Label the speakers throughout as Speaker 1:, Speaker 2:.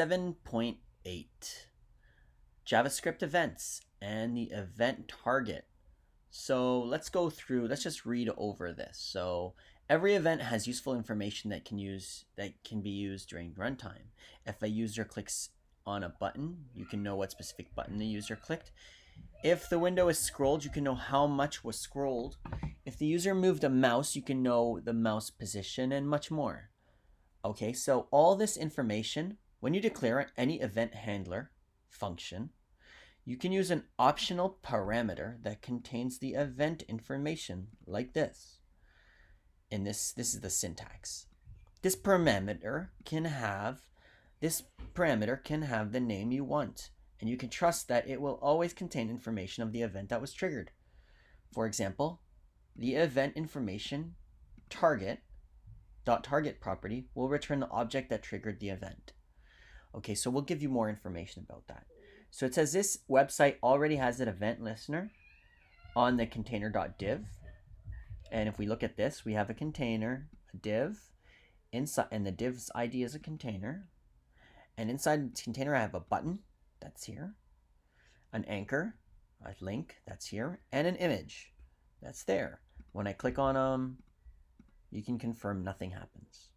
Speaker 1: 7.8 JavaScript events and the event target. So let's just read over this. So every event has useful information that can be used during runtime. If a user clicks on a button, you can know what specific button the user clicked. If the window is scrolled, you can know how much was scrolled. If the user moved a mouse, you can know the mouse position and much more. Okay, so all this information, when you declare any event handler function, you can use an optional parameter that contains the event information like this. And this is the syntax. This parameter can have the name you want, and you can trust that it will always contain information of the event that was triggered. For example, the event information target property will return the object that triggered the event. Okay, so we'll give you more information about that. So it says this website already has an event listener on the container.div. And if we look at this, we have a container, a div, inside, and the div's ID is a container. And inside the container, I have a button, that's here, an anchor, a link, that's here, and an image, that's there. When I click on them, you can confirm nothing happens.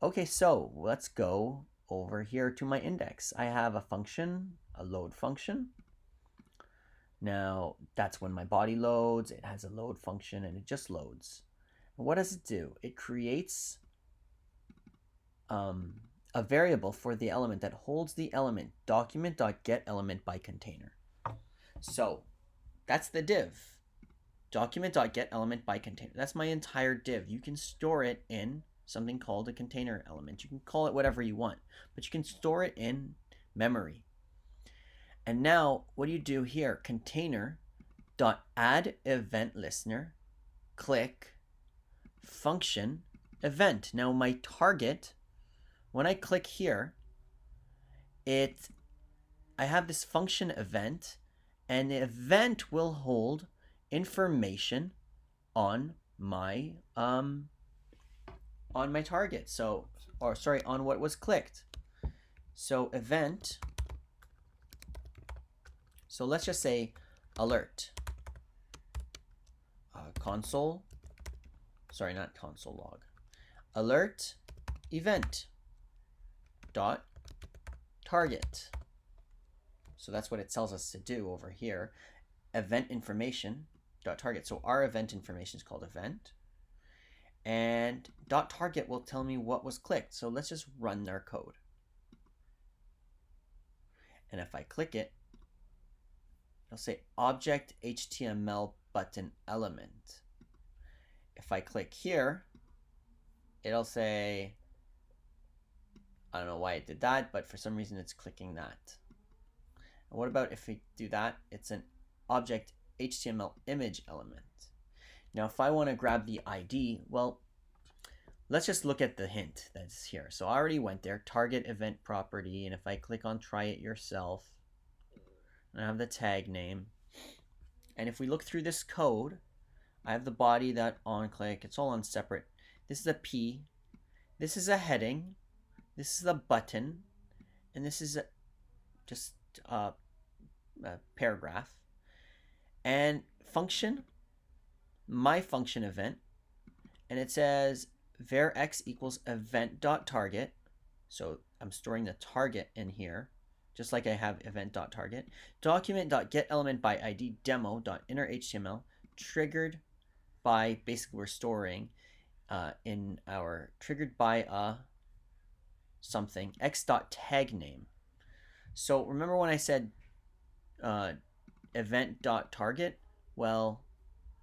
Speaker 1: Okay, so let's go over here to my index. I have a function, a load function. Now, that's when my body loads. It has a load function, and it just loads. And what does it do? It creates a variable for the element that holds the element, document.getElementByContainer. So that's the div, document.getElementByContainer. That's my entire div. You can store it in something called a container element. You can call it whatever you want, but you can store it in memory. And now what do you do here? Container.addEventListener, click function event. Now my target, when I click here, I have this function event, and the event will hold information on my target. On what was clicked. So event. So let's just say alert. Console log. Alert event dot target. So that's what it tells us to do over here. Event information dot target. So our event information is called event. And dot target will tell me what was clicked. So let's just run our code. And if I click it, it'll say object HTML button element. If I click here, it'll say, I don't know why it did that, but for some reason it's clicking that. And what about if we do that? It's an object HTML image element. Now, if I want to grab the ID, well, let's just look at the hint that's here. So I already went there, target event property, and if I click on try it yourself, I have the tag name. And if we look through this code, I have the body, that on click, it's all on separate. This is a P, this is a heading, this is a button, and this is just a paragraph. And function, my function event, and it says var x equals event.target. So I'm storing the target in here, just like I have event.target. Document.getElementById demo.innerHTML triggered by, basically we're storing in our triggered by something, x.tagname. So remember when I said event.target? Well,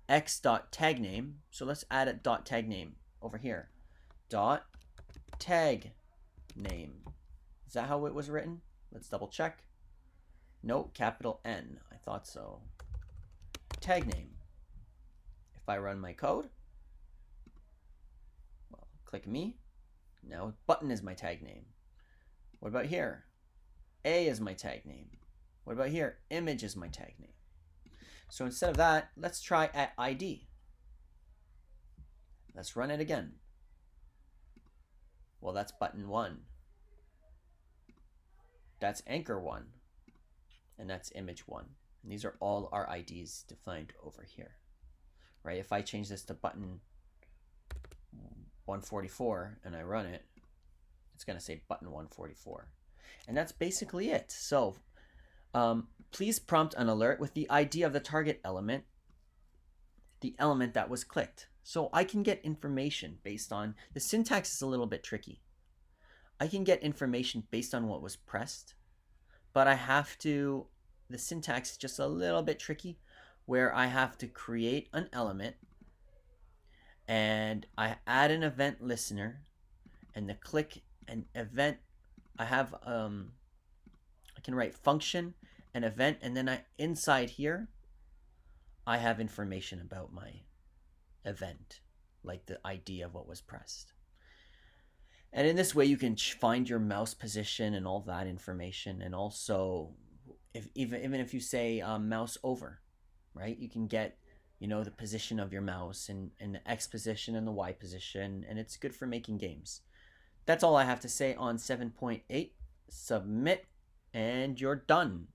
Speaker 1: x.tagname. So let's add a .tagname over here. .tagname. Is that how it was written? Let's double check. No, capital N. I thought so. Tag name. If I run my code, well, click me. Now button is my tag name. What about here? A is my tag name. What about here? Image is my tag name. So instead of that, let's try at ID. Let's run it again. Well, that's button 1. that's anchor 1, and that's image 1. And these are all our IDs defined over here, right? If I change this to button 144 and I run it, it's going to say button 144. And that's basically it. So please prompt an alert with the ID of the target element, the element that was clicked. So I can get information based on, the syntax is a little bit tricky. I can get information based on what was pressed, but I have to, the syntax is just a little bit tricky, where I have to create an element and I add an event listener, and the click and event, I have I can write function and event, and then inside here I have information about my event, like the ID of what was pressed. And in this way you can find your mouse position and all that information, and also even if you say mouse over, right, you can get, you know, the position of your mouse and the X position and the Y position, and it's good for making games. That's all I have to say on 7.8. Submit and you're done.